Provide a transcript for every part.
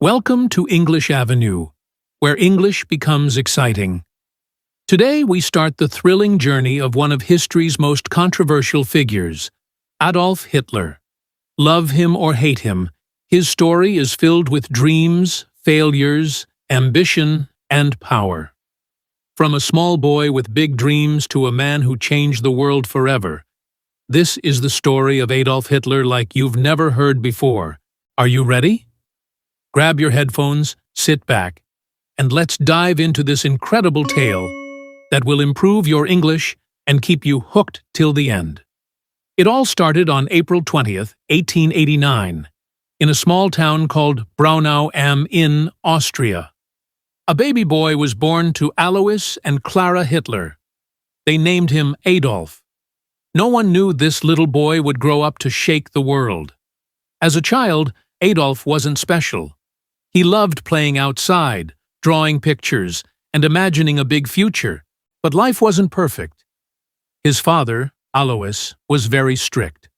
Welcome to English Avenue, where English becomes exciting. Today we start the thrilling journey of one of history's most controversial figures, Adolf Hitler. Love him or hate him, his story is filled with dreams, failures, ambition, and power. From a small boy with big dreams to a man who changed the world forever, this is the story of Adolf Hitler like you've never heard before. Are you ready? Grab your headphones, sit back, and let's dive into this incredible tale that will improve your English and keep you hooked till the end. It all started on April 20th, 1889, in a small town called Braunau am Inn, Austria. A baby boy was born to Alois and Clara Hitler. They named him Adolf. No one knew this little boy would grow up to shake the world. As a child, Adolf wasn't special. He loved playing outside, drawing pictures, and imagining a big future, but life wasn't perfect. His father, Alois, was very strict.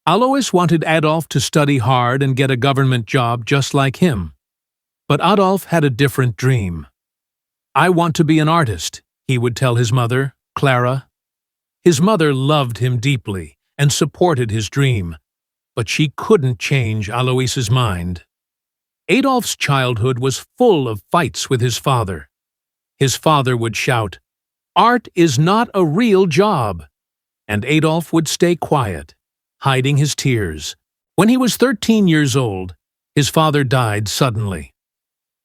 Alois wanted Adolf to study hard and get a government job just like him. But Adolf had a different dream. "I want to be an artist," he would tell his mother, Clara. His mother loved him deeply and supported his dream, but she couldn't change Alois's mind. Adolf's childhood was full of fights with his father. His father would shout, "Art is not a real job," and Adolf would stay quiet, hiding his tears. When he was 13 years old, his father died suddenly.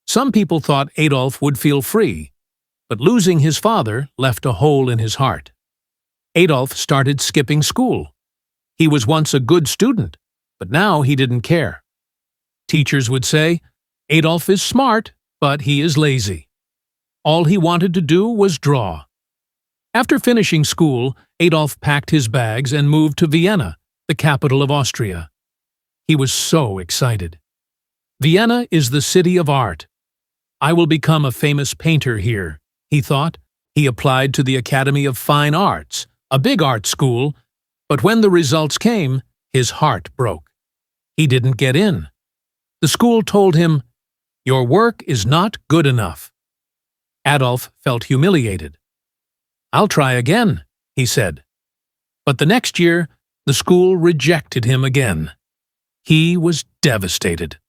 Some people thought Adolf would feel free, but losing his father left a hole in his heart. Adolf started skipping school. He was once a good student, but now he didn't care. Teachers would say, "Adolf is smart, but he is lazy." All he wanted to do was draw. After finishing school, Adolf packed his bags and moved to Vienna, the capital of Austria. He was so excited. "Vienna is the city of art. I will become a famous painter here," he thought. He applied to the Academy of Fine Arts, a big art school, but when the results came, his heart broke. He didn't get in. The school told him, "Your work is not good enough." Adolf felt humiliated. "I'll try again," he said. But the next year, the school rejected him again. He was devastated.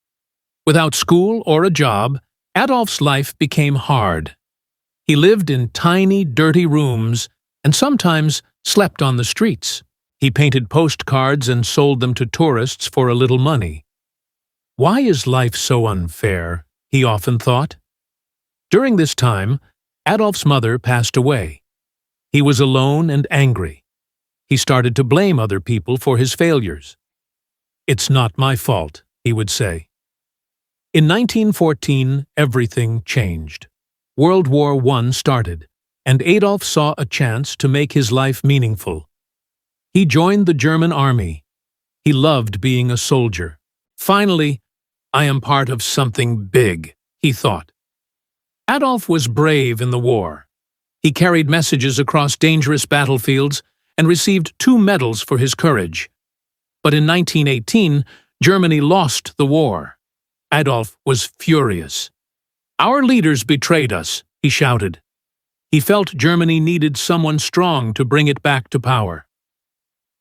Without school or a job, Adolf's life became hard. He lived in tiny, dirty rooms and sometimes slept on the streets. He painted postcards and sold them to tourists for a little money. "Why is life so unfair?" he often thought. During this time, Adolf's mother passed away. He was alone and angry. He started to blame other people for his failures. "It's not my fault," he would say. In 1914, everything changed. World War I started, and Adolf saw a chance to make his life meaningful. He joined the German army. He loved being a soldier. "Finally, I am part of something big," he thought. Adolf was brave in the war. He carried messages across dangerous battlefields and received 2 medals for his courage. But in 1918, Germany lost the war. Adolf was furious. "Our leaders betrayed us," he shouted. He felt Germany needed someone strong to bring it back to power.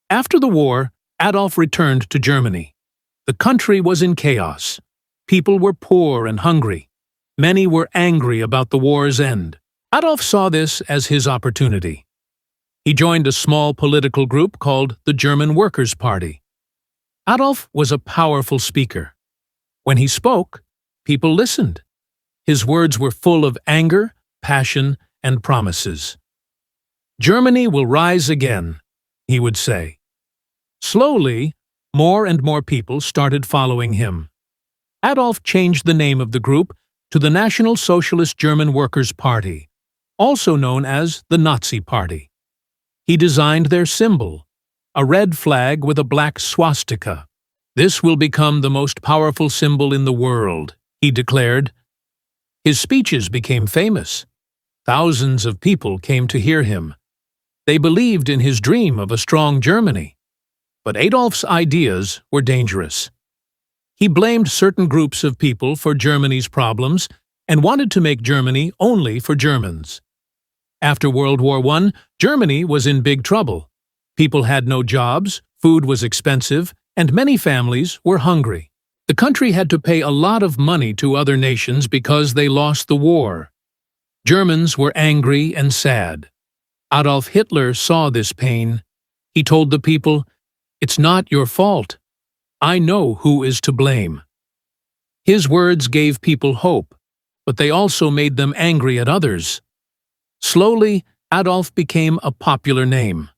After the war, Adolf returned to Germany. The country was in chaos. People were poor and hungry. Many were angry about the war's end. Adolf saw this as his opportunity. He joined a small political group called the German Workers' Party. Adolf was a powerful speaker. When he spoke, people listened. His words were full of anger, passion, and promises. "Germany will rise again," he would say. Slowly, more and more people started following him. Adolf changed the name of the group to the National Socialist German Workers' Party, also known as the Nazi Party. He designed their symbol, a red flag with a black swastika. "This will become the most powerful symbol in the world," he declared. His speeches became famous. Thousands of people came to hear him. They believed in his dream of a strong Germany. But Adolf's ideas were dangerous. He blamed certain groups of people for Germany's problems and wanted to make Germany only for Germans. After World War I, Germany was in big trouble. People had no jobs, food was expensive, and many families were hungry. The country had to pay a lot of money to other nations because they lost the war. Germans were angry and sad. Adolf Hitler saw this pain. He told the people, "It's not your fault. I know who is to blame." His words gave people hope, but they also made them angry at others. Slowly, Adolf became a popular name.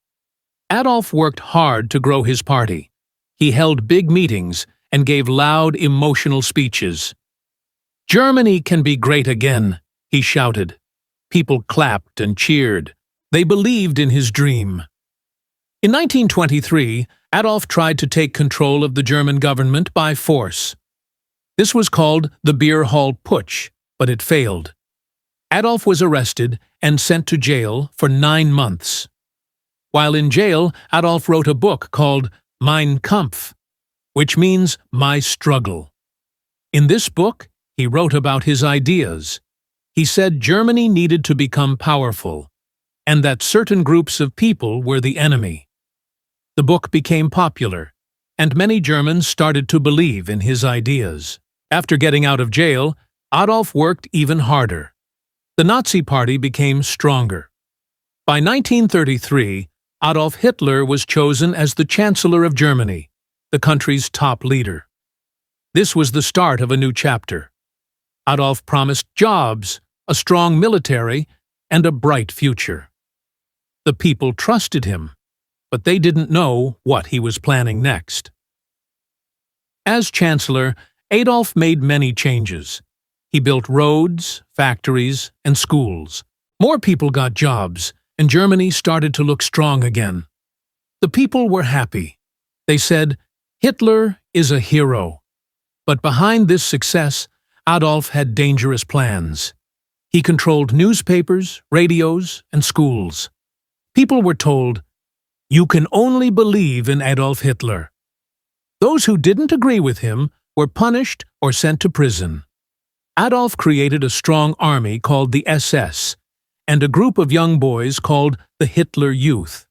Adolf worked hard to grow his party. He held big meetings and gave loud, emotional speeches. "Germany can be great again," he shouted. People clapped and cheered. They believed in his dream. In 1923, Adolf tried to take control of the German government by force. This was called the Beer Hall Putsch, but it failed. Adolf was arrested and sent to jail for 9 months. While in jail, Adolf wrote a book called Mein Kampf, which means My Struggle. In this book, he wrote about his ideas. He said Germany needed to become powerful, and that certain groups of people were the enemy. The book became popular, and many Germans started to believe in his ideas. After getting out of jail, Adolf worked even harder. The Nazi Party became stronger. By 1933, Adolf Hitler was chosen as the Chancellor of Germany, the country's top leader. This was the start of a new chapter. Adolf promised jobs, a strong military, and a bright future. The people trusted him, but they didn't know what he was planning next. As Chancellor, Adolf made many changes. He built roads, factories, and schools. More people got jobs, and Germany started to look strong again. The people were happy. They said, "Hitler is a hero." But behind this success, Adolf had dangerous plans. He controlled newspapers, radios, and schools. People were told, "You can only believe in Adolf Hitler." Those who didn't agree with him were punished or sent to prison. Adolf created a strong army called the SS, and a group of young boys called the Hitler Youth.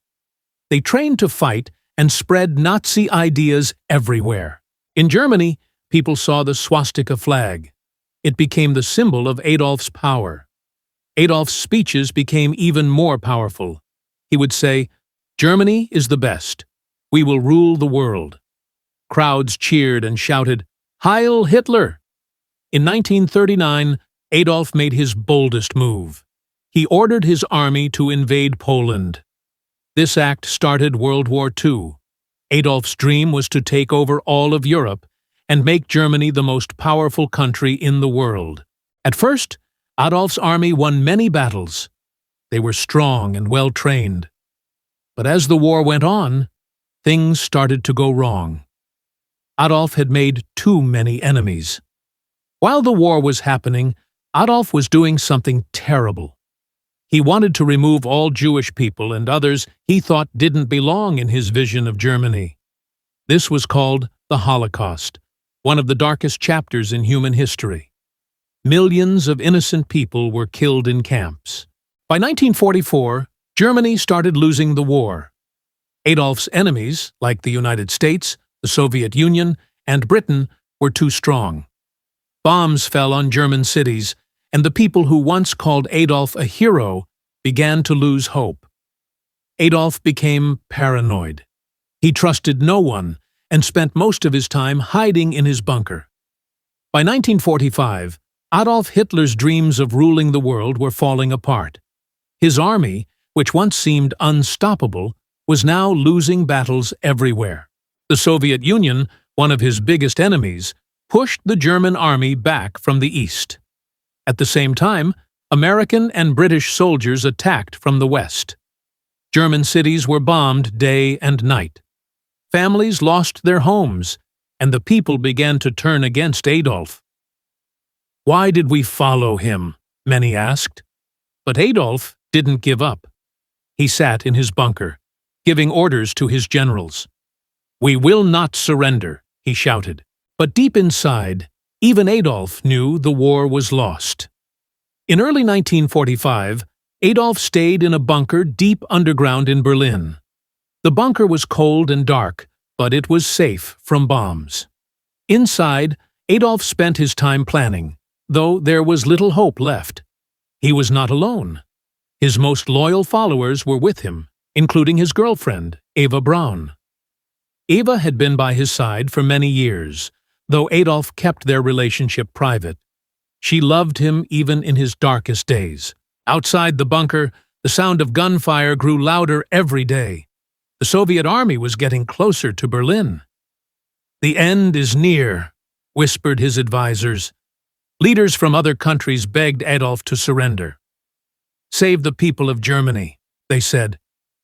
They trained to fight and spread Nazi ideas everywhere. In Germany, people saw the swastika flag. It became the symbol of Adolf's power. Adolf's speeches became even more powerful. He would say, "Germany is the best. We will rule the world." Crowds cheered and shouted, "Heil Hitler!" In 1939, Adolf made his boldest move. He ordered his army to invade Poland. This act started World War II. Adolf's dream was to take over all of Europe and make Germany the most powerful country in the world. At first, Adolf's army won many battles. They were strong and well-trained. But as the war went on, things started to go wrong. Adolf had made too many enemies. While the war was happening, Adolf was doing something terrible. He wanted to remove all Jewish people and others he thought didn't belong in his vision of Germany. This was called the Holocaust, one of the darkest chapters in human history. Millions of innocent people were killed in camps. By 1944, Germany started losing the war. Adolf's enemies, like the United States, the Soviet Union, and Britain, were too strong. Bombs fell on German cities, and the people who once called Adolf a hero began to lose hope. Adolf became paranoid. He trusted no one and spent most of his time hiding in his bunker. By 1945, Adolf Hitler's dreams of ruling the world were falling apart. His army, which once seemed unstoppable, was now losing battles everywhere. The Soviet Union, one of his biggest enemies, pushed the German army back from the east. At the same time, American and British soldiers attacked from the west. German cities were bombed day and night. Families lost their homes, and the people began to turn against Adolf. Why did we follow him? Many asked. But Adolf didn't give up. He sat in his bunker, giving orders to his generals. "We will not surrender," he shouted. But deep inside, even Adolf knew the war was lost. In early 1945, Adolf stayed in a bunker deep underground in Berlin. The bunker was cold and dark, but it was safe from bombs. Inside, Adolf spent his time planning, though there was little hope left. He was not alone. His most loyal followers were with him, including his girlfriend, Eva Braun. Eva had been by his side for many years, though Adolf kept their relationship private. She loved him even in his darkest days. Outside the bunker, the sound of gunfire grew louder every day. The Soviet army was getting closer to Berlin. "The end is near," whispered his advisors. Leaders from other countries begged Adolf to surrender. "Save the people of Germany," they said,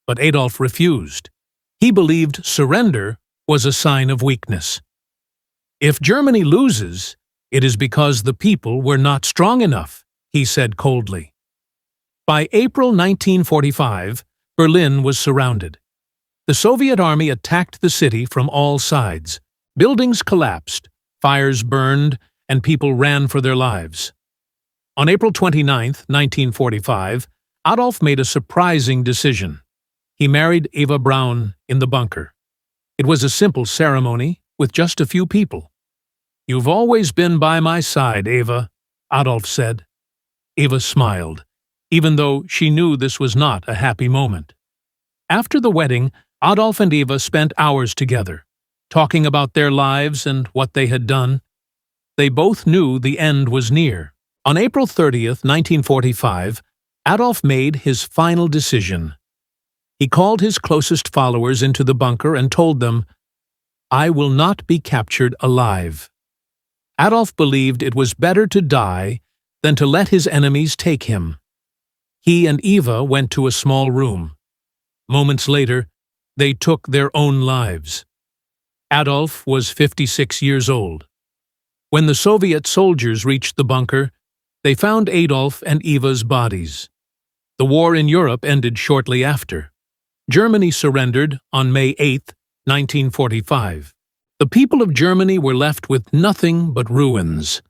but Adolf refused. He believed surrender was a sign of weakness. "If Germany loses, it is because the people were not strong enough," he said coldly. By April 1945, Berlin was surrounded. The Soviet army attacked the city from all sides. Buildings collapsed, fires burned, and people ran for their lives. On April 29, 1945, Adolf made a surprising decision. He married Eva Braun in the bunker. It was a simple ceremony with just a few people. "You've always been by my side, Eva," Adolf said. Eva smiled, even though she knew this was not a happy moment. After the wedding, Adolf and Eva spent hours together, talking about their lives and what they had done. They both knew the end was near. On April 30, 1945, Adolf made his final decision. He called his closest followers into the bunker and told them, "I will not be captured alive." Adolf believed it was better to die than to let his enemies take him. He and Eva went to a small room. Moments later, they took their own lives. Adolf was 56 years old. When the Soviet soldiers reached the bunker, they found Adolf and Eva's bodies. The war in Europe ended shortly after. Germany surrendered on May 8, 1945. The people of Germany were left with nothing but ruins.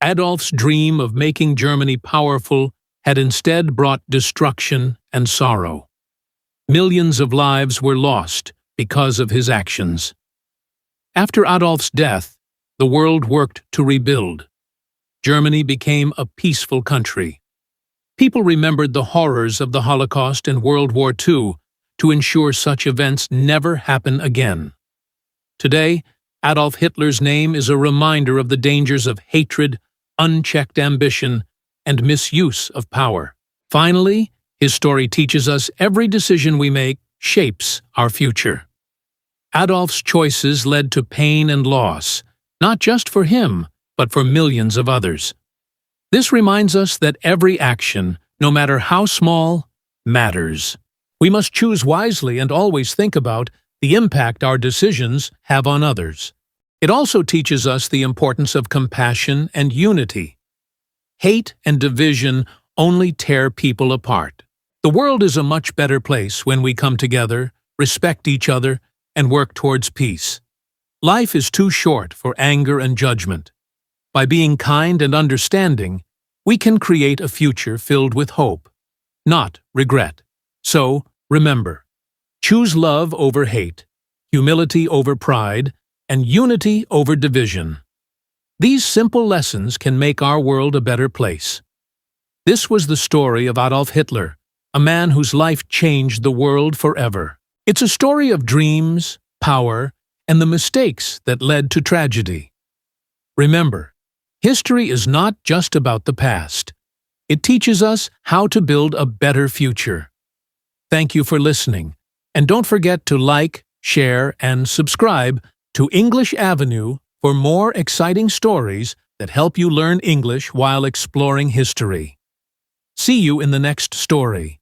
Adolf's dream of making Germany powerful had instead brought destruction and sorrow. Millions of lives were lost because of his actions. After Adolf's death, the world worked to rebuild. Germany became a peaceful country. People remembered the horrors of the Holocaust and World War II to ensure such events never happen again. Today, Adolf Hitler's name is a reminder of the dangers of hatred, unchecked ambition, and misuse of power. Finally, his story teaches us every decision we make shapes our future. Adolf's choices led to pain and loss, not just for him, but for millions of others. This reminds us that every action, no matter how small, matters. We must choose wisely and always think about the impact our decisions have on others. It also teaches us the importance of compassion and unity. Hate and division only tear people apart. The world is a much better place when we come together, respect each other, and work towards peace. Life is too short for anger and judgment. By being kind and understanding, we can create a future filled with hope, not regret. So, remember, choose love over hate, humility over pride, and unity over division. These simple lessons can make our world a better place. This was the story of Adolf Hitler, a man whose life changed the world forever. It's a story of dreams, power, and the mistakes that led to tragedy. Remember, history is not just about the past. It teaches us how to build a better future. Thank you for listening, and don't forget to like, share, and subscribe to English Avenue for more exciting stories that help you learn English while exploring history. See you in the next story.